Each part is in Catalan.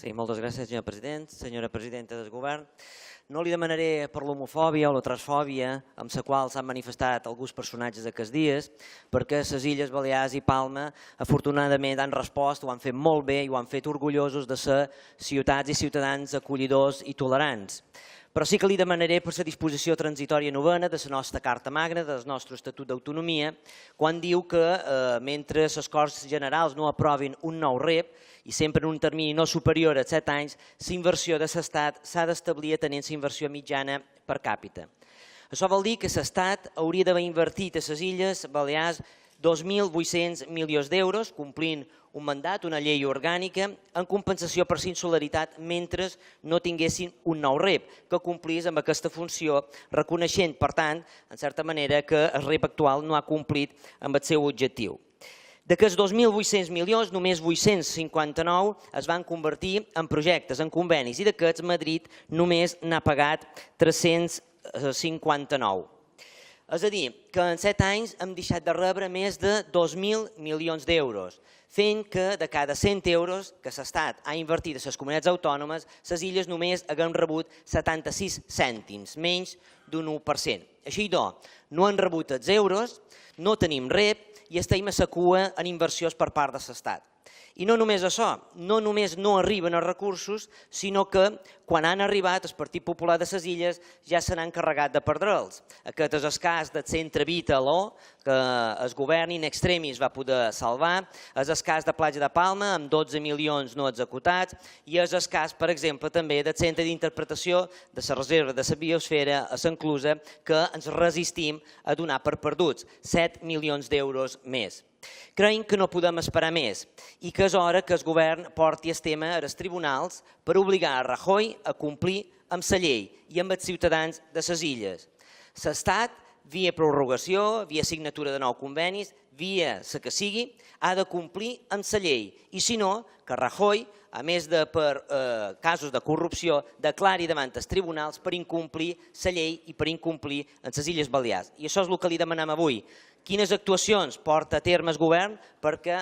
Sí, moltes gràcies, senyor president. Senyora presidenta del govern, no li demanaré per l'homofòbia o la transfòbia amb la qual s'han manifestat alguns personatges aquests dies, perquè les Illes Balears i Palma afortunadament han respost, ho han fet molt bé i ho han fet orgullosos de ser ciutats i ciutadans acollidors i tolerants. Però sí que li demanaré per la disposició transitòria novena de la nostra Carta Magna, del nostre Estatut d'Autonomia, quan diu que mentre les Corts Generals no aprovin un nou REP, i sempre en un termini no superior a 7 anys, la inversió de l'Estat s'ha d'establir atenent la inversió mitjana per càpita. Això vol dir que l'Estat hauria d'haver invertit a les Illes Balears 2.800 milions d'euros, complint un mandat, una llei orgànica, en compensació per l'insularitat mentre no tinguessin un nou REP, que complís amb aquesta funció, reconeixent, per tant, en certa manera, que el REP actual no ha complit amb el seu objectiu. D'aquests 2.800 milions, només 859 es van convertir en projectes, en convenis, i d'aquests Madrid només n'ha pagat 359. És a dir, que en 7 anys hem deixat de rebre més de 2.000 milions d'euros, fent que de cada 100 euros que l'Estat ha invertit a les comunitats autònomes, les illes només haguem rebut 76 cèntims, menys d'un 1%. Així doncs, no han rebut els euros, no tenim REP i estem a la cua en inversions per part de l'Estat. I no només això, no només no arriben els recursos, sinó que quan han arribat el Partit Popular de les Illes ja se n'han encarregat de perdre'ls. Aquest és el cas del centre Vita-Aló, que el govern in extremis va poder salvar, és el cas de Platja de Palma, amb 12 milions no executats, i és el cas, per exemple, també del centre d'interpretació de la reserva de la biosfera a Sant Clusa, que ens resistim a donar per perduts, 7 milions d'euros més. Creiem que no podem esperar més i que és hora que el govern porti el tema als tribunals per obligar a Rajoy a complir amb la llei i amb els ciutadans de les illes. L'Estat, via prorrogació, via signatura de nous convenis, via la que sigui, ha de complir amb la llei i si no, que Rajoy, a més de per casos de corrupció, declari davant els tribunals per incomplir la llei i per incomplir en les Illes Balears. I això és el que li demanem avui. Quines actuacions porta a terme el govern perquè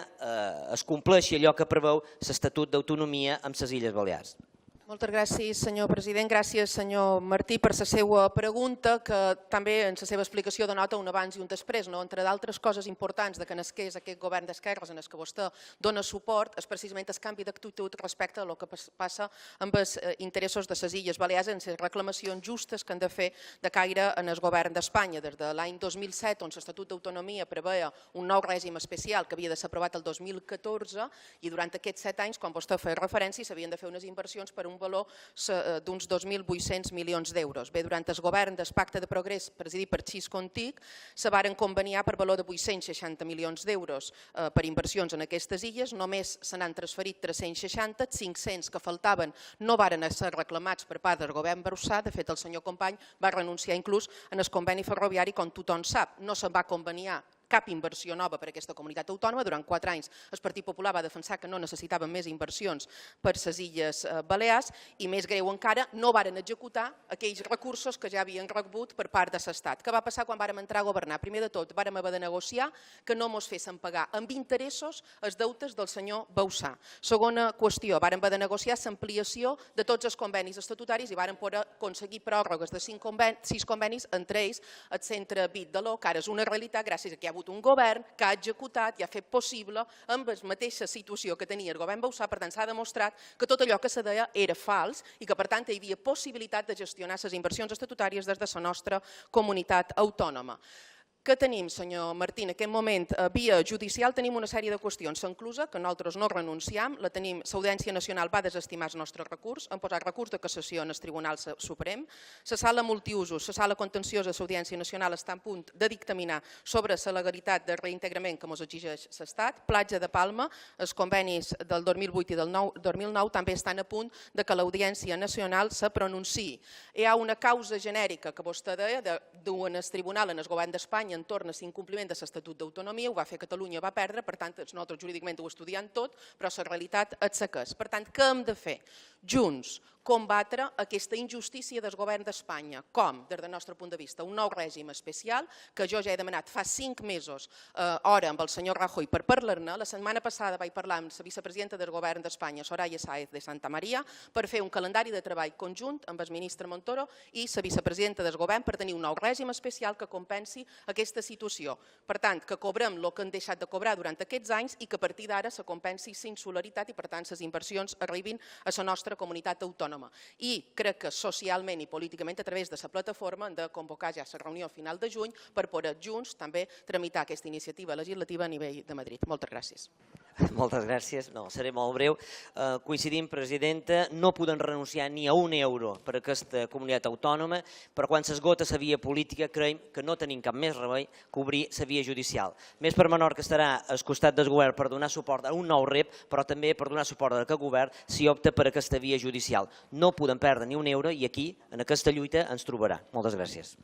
es compleixi allò que preveu l'Estatut d'Autonomia amb les Illes Balears? Moltes gràcies, senyor president. Gràcies, senyor Martí, per la seva pregunta, que també en la seva explicació denota un abans i un després. Entre d'altres coses importants que nasqués aquest govern d'esquerres en el que vostè dona suport és precisament el canvi d'actitud respecte al que passa amb els interessos de les Illes Balears en les reclamacions justes que han de fer de caire en el govern d'Espanya. Des de l'any 2007, on l'Estatut d'Autonomia preveia un nou règim especial que havia de ser aprovat el 2014, i durant aquests 7 anys, quan vostè feia referència, s'havien de fer unes inversions per un valor d'uns 2.800 milions d'euros. Bé, durant el govern del Pacte de Progrés, presidit per Xis Contic, se varen conveniar per valor de 860 milions d'euros per inversions en aquestes illes, només se n'han transferit 360, 500 que faltaven no varen ser reclamats per part del govern Bauzá. De fet, el senyor Company va renunciar inclús en el conveni ferroviari, com tothom sap. No se'n va conveniar cap inversió nova per a aquesta comunitat autònoma. Durant 4 anys el Partit Popular va defensar que no necessitaven més inversions per les Illes Balears i, més greu encara, no varen executar aquells recursos que ja havien rebut per part de l'Estat. Què va passar quan vàrem entrar a governar? Primer de tot, vàrem haver de negociar que no ens fessin pagar amb interessos els deutes del senyor Bauzá. Segona qüestió, vàrem haver de negociar l'ampliació de tots els convenis estatutaris i vàrem poder aconseguir pròrrogues de 6 convenis, entre ells el centre Vita-Aló, que ara és una realitat gràcies a que hi ha un govern que ha executat i ha fet possible amb la mateixa situació que tenia el govern Bauzá. Per tant, s'ha demostrat que tot allò que se deia era fals i que, per tant, hi havia possibilitat de gestionar les inversions estatutàries des de la nostra comunitat autònoma. Què tenim, senyor Martí? En aquest moment, via judicial, tenim una sèrie de qüestions. S'enclusa, que nosaltres no renunciam, la tenim, l'Audiència Nacional va desestimar el nostre recurs, han posat recurs de cassació en el Tribunal Suprem, la sala multiusos, la sala contenciosa de l'Audiència Nacional està a punt de dictaminar sobre la legalitat del reintegrament que ens exigeix l'Estat. Platja de Palma, els convenis del 2008 i del 2009 també estan a punt de que l'Audiència Nacional se pronunciï. Hi ha una causa genèrica que vostè deia, duen el Tribunal en el govern d'Espanya entorn a l'incompliment de l'Estatut d'Autonomia, ho va fer Catalunya, va perdre, per tant, nosaltres jurídicament ho estudiem tot, però la realitat és la que és. Per tant, què hem de fer? Junts, combatre aquesta injustícia del govern d'Espanya. Com? Des del nostre punt de vista, un nou règim especial, que jo ja he demanat fa 5 mesos hora amb el senyor Rajoy per parlar-ne. La setmana passada vaig parlar amb la vicepresidenta del govern d'Espanya, Soraya Sáez de Santa Maria, per fer un calendari de treball conjunt amb el ministre Montoro i la vicepresidenta del govern per tenir un nou règim especial que compensi aquesta situació. Per tant, que cobrem el que han deixat de cobrar durant aquests anys i que a partir d'ara se compensi sin solidaritat i per tant les inversions arribin a la nostra comunitat autònoma. I crec que socialment i políticament a través de la plataforma hem de convocar ja la reunió a final de juny per poder junts també tramitar aquesta iniciativa legislativa a nivell de Madrid. Moltes gràcies. Moltes gràcies. No, seré molt breu. Coincidim, presidenta, no podem renunciar ni a un euro per a aquesta comunitat autònoma, però quan s'esgota la via política creiem que no tenim cap més remei que obrir la via judicial. Més per menor que estarà al costat del govern per donar suport a un nou rep, però també per donar suport a aquest govern si opta per aquesta via judicial. No podem perdre ni un euro i aquí, en aquesta lluita, ens trobarà. Moltes gràcies.